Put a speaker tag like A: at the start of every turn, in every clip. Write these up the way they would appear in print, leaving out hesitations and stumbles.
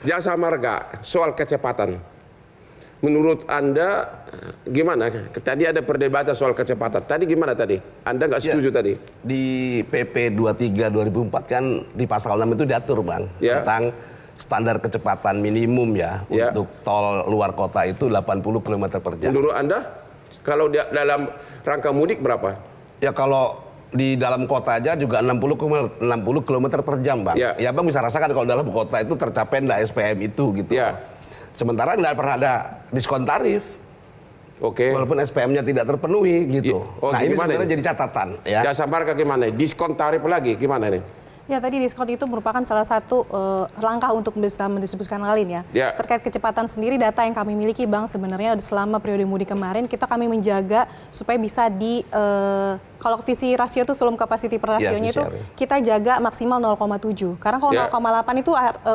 A: Jasa Marga soal kecepatan. Menurut Anda gimana? Tadi ada perdebatan soal kecepatan. Tadi gimana tadi? Anda nggak setuju tadi?
B: Di PP 23 2004 kan di pasal 6 itu diatur, Bang, tentang standar kecepatan minimum untuk tol luar kota itu 80 km per jam.
A: Menurut Anda kalau dalam rangka mudik berapa?
B: Ya kalau di dalam kota aja juga 60 km per jam, Bang. Ya Bang bisa rasakan kalau dalam kota itu tercapai nggak SPM itu gitu. Sementara nggak pernah ada diskon tarif. Walaupun SPM-nya tidak terpenuhi gitu. Nah ini sebenarnya jadi catatan.
A: Jasa Marga gimana? Diskon tarif lagi gimana nih?
C: Ya tadi diskon itu merupakan salah satu langkah untuk bisa mendiskusikan lain Terkait kecepatan sendiri data yang kami miliki Bang sebenarnya selama periode mudik kemarin kami menjaga supaya bisa kalau visi rasio itu film capacity per rasionya itu kita jaga maksimal 0,7 karena kalau 0,8 itu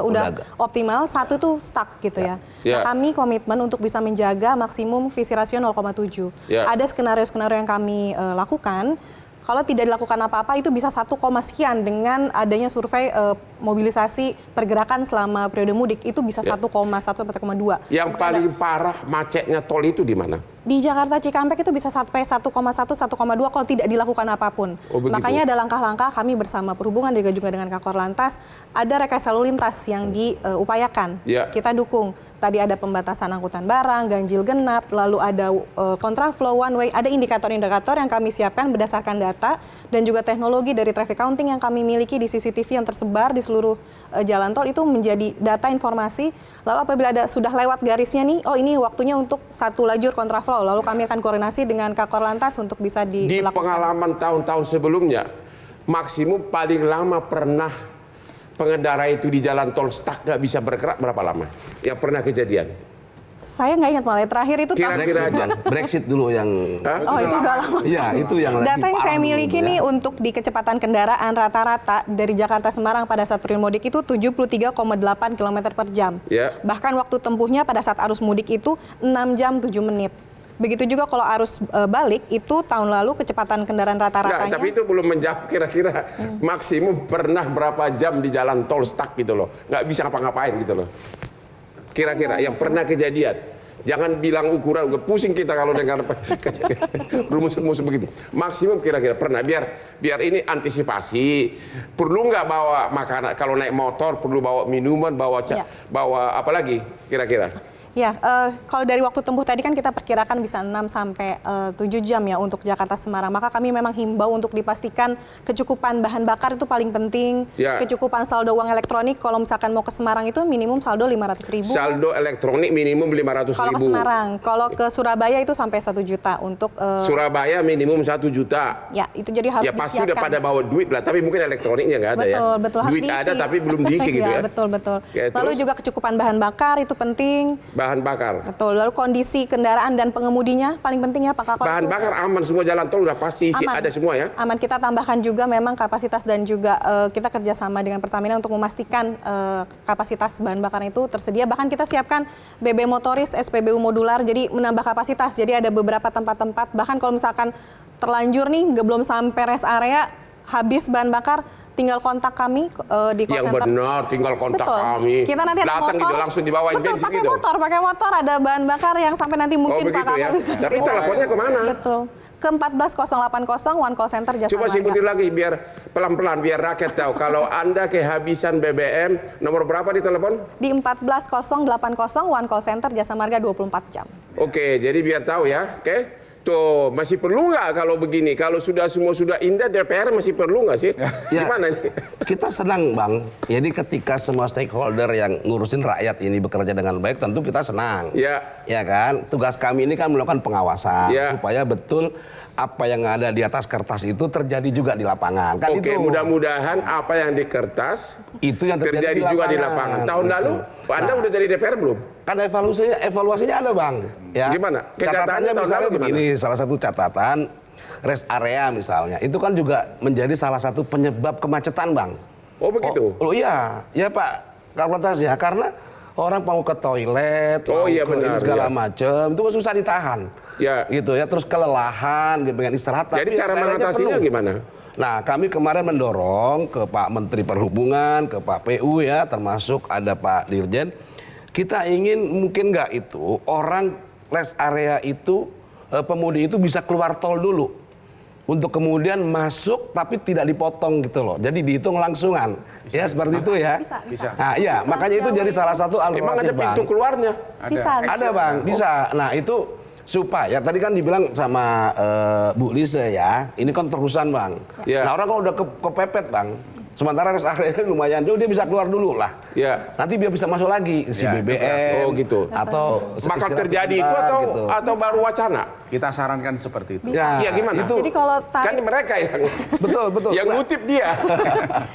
C: udah optimal, 1 itu stuck gitu Nah, kami komitmen untuk bisa menjaga maksimum visi rasio 0,7. Ada skenario-skenario yang kami lakukan. Kalau tidak dilakukan apa-apa itu bisa 1, sekian dengan adanya survei mobilisasi pergerakan selama periode mudik itu bisa 1,1 atau 1,2.
A: Yang paling parah macetnya tol itu di mana?
C: Di Jakarta Cikampek itu bisa sampai 1,1, 1,2 kalau tidak dilakukan apapun. Makanya ada langkah-langkah kami bersama perhubungan juga dengan Kakor Lantas ada rekayasa lalu lintas yang diupayakan. Kita dukung. Tadi ada pembatasan angkutan barang, ganjil genap, lalu ada kontraflow, one way, ada indikator-indikator yang kami siapkan berdasarkan data dan juga teknologi dari traffic counting yang kami miliki di CCTV yang tersebar di seluruh jalan tol itu menjadi data informasi. Lalu apabila sudah lewat garisnya nih, ini waktunya untuk 1 lajur kontraflow, lalu kami akan koordinasi dengan Kakor Lantas untuk bisa dilakukan. Di
A: pengalaman tahun-tahun sebelumnya, maksimum paling lama pernah pengendara itu di jalan tol stuck nggak bisa bergerak berapa lama? Yang pernah kejadian?
C: Saya nggak ingat malah terakhir itu
B: kira-kira Brexit dulu yang
C: itu udah lama.
B: Iya, itu yang
C: data yang saya miliki nih untuk di kecepatan kendaraan rata-rata dari Jakarta Semarang pada saat periode mudik itu 73,8 km per jam. Bahkan waktu tempuhnya pada saat arus mudik itu 6 jam 7 menit. Begitu juga kalau arus balik itu tahun lalu kecepatan kendaraan rata-ratanya.
A: Tapi itu belum menjawab kira-kira maksimum pernah berapa jam di jalan tol stuck gitu loh. Nggak bisa ngapa-ngapain gitu loh. Kira-kira yang pernah kejadian. Jangan bilang ukuran, pusing kita kalau dengar rumus-rumus begitu. Maksimum kira-kira pernah, biar ini antisipasi. Perlu nggak bawa makanan, kalau naik motor perlu bawa minuman, bawa apa lagi kira-kira?
C: Ya, kalau dari waktu tempuh tadi kan kita perkirakan bisa 6 sampai 7 jam ya untuk Jakarta Semarang. Maka kami memang himbau untuk dipastikan kecukupan bahan bakar itu paling penting. Kecukupan saldo uang elektronik kalau misalkan mau ke Semarang itu minimum saldo 500.000.
A: Saldo elektronik minimum 500.000.
C: Kalau ke Semarang, kalau ke Surabaya itu sampai 1 juta untuk
A: Surabaya minimum 1 juta.
C: Ya, itu jadi harus
A: disiapkan. Pasti udah pada bawa duit lah, tapi mungkin elektroniknya nggak ada
C: betul,
A: duit ada tapi belum diisi gitu ya.
C: Betul. Lalu juga kecukupan bahan bakar itu penting.
A: Bahan bakar.
C: Betul. Lalu kondisi kendaraan dan pengemudinya paling penting ya Pak Kakor.
A: Bahan bakar aman, semua jalan tol udah pasti ada semua ya.
C: Aman. Kita tambahkan juga memang kapasitas dan juga kita kerjasama dengan Pertamina untuk memastikan kapasitas bahan bakar itu tersedia. Bahkan kita siapkan BB motoris, SPBU modular, jadi menambah kapasitas. Jadi ada beberapa tempat-tempat. Bahkan kalau misalkan terlanjur nih, belum sampai rest area, habis bahan bakar, tinggal kontak kami di call center.
A: Yang benar, tinggal kontak kami.
C: Kita nanti ada
A: datang
C: motor,
A: gitu langsung dibawain bensin gitu.
C: Pakai motor ada bahan bakar yang sampai nanti mungkin Pak Kakor bisa.
A: Tapi teleponnya kemana?
C: Betul. Ke 14080 One Call Center Jasa Marga.
A: Coba sebutin lagi biar pelan-pelan biar rakyat tahu. Kalau Anda kehabisan BBM, nomor berapa di telepon?
C: Di 14080 One Call Center Jasa Marga 24 jam.
A: Oke, jadi biar tahu ya. Oke. Tuh, masih perlu nggak kalau begini? Kalau semua sudah indah, DPR masih perlu nggak sih? Gimana nih?
B: Kita senang, Bang. Jadi ketika semua stakeholder yang ngurusin rakyat ini bekerja dengan baik, tentu kita senang. Ya kan? Tugas kami ini kan melakukan pengawasan supaya betul apa yang ada di atas kertas itu terjadi juga di lapangan. Kan
A: Oke, mudah-mudahan apa yang di kertas
B: itu yang terjadi
A: juga di lapangan. Tahun lalu, Anda udah jadi DPR belum?
B: Kan evaluasinya ada, Bang. Ya.
A: Gimana?
B: Catatannya misalnya begini, salah satu catatan rest area misalnya, itu kan juga menjadi salah satu penyebab kemacetan, Bang.
A: Oh begitu?
B: Oh iya, ya Pak Kapolres ya, karena orang mau ke toilet, segala macam, itu susah ditahan. Gitu ya, terus kelelahan, pengen istirahat.
A: Jadi cara mengatasinya gimana?
B: Nah, kami kemarin mendorong ke Pak Menteri Perhubungan, ke Pak PU ya, termasuk ada Pak Dirjen. Kita ingin mungkin nggak itu orang rest area itu pemudi itu bisa keluar tol dulu untuk kemudian masuk tapi tidak dipotong gitu loh. Jadi dihitung langsungan. Ya seperti itu ya.
C: Bisa.
B: Nah, iya, makanya itu jadi salah satu
A: Emang ada
B: alternatif, Bang.
A: pintu keluarnya?
B: Ada, Bang, bisa. Nah, itu supaya tadi kan dibilang sama Bu Lise ya, ini kan terusan, Bang.
A: Ya.
B: Nah, orang kalau udah kepepet, Bang. Sementara rest area lumayan jauh, dia bisa keluar dulu lah.
A: Ya.
B: Nanti biar bisa masuk lagi isi BBM.
A: Oh, gitu.
B: Atau
A: Bakal
B: istirahat
A: terjadi itu
B: sebentar,
A: atau
B: gitu.
A: atau baru wacana?
D: Kita sarankan seperti itu.
B: Ya,
A: Iya, gimana?
B: Itu
C: Jadi kalau
A: Kan
C: tarif,
A: mereka yang
B: betul.
A: yang ngutip dia.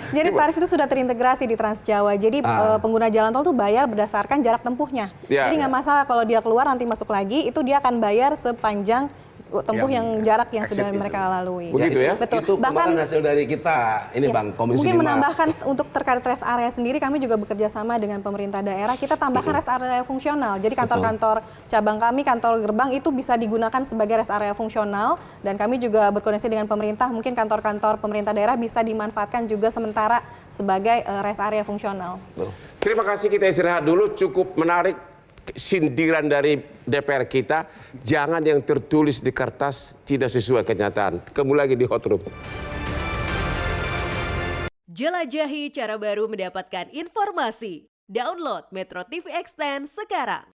C: jadi tarif itu sudah terintegrasi di Trans Jawa. Jadi pengguna jalan tol tuh bayar berdasarkan jarak tempuhnya.
A: Ya.
C: Jadi nggak masalah kalau dia keluar nanti masuk lagi, itu dia akan bayar sepanjang tempuh yang jarak yang sudah mereka lalui.
A: Begitu ya?
C: Betul.
B: Itu
C: Bahkan
B: kemarin hasil dari kita, ini
C: ya,
B: Bang, Komisi
C: mungkin
B: 5.
C: menambahkan untuk terkait rest area sendiri, kami juga bekerja sama dengan pemerintah daerah. Kita tambahkan rest area fungsional. Jadi kantor-kantor cabang kami, kantor gerbang itu bisa digunakan sebagai rest area fungsional. Dan kami juga berkoordinasi dengan pemerintah. Mungkin kantor-kantor pemerintah daerah bisa dimanfaatkan juga sementara sebagai rest area fungsional.
A: Terima kasih, kita istirahat dulu. Cukup menarik sindiran dari DPR kita. Jangan yang tertulis di kertas tidak sesuai kenyataan. Kembali lagi di Hot Room.
E: Jelajahi cara baru mendapatkan informasi. Download Metro TV Extend sekarang.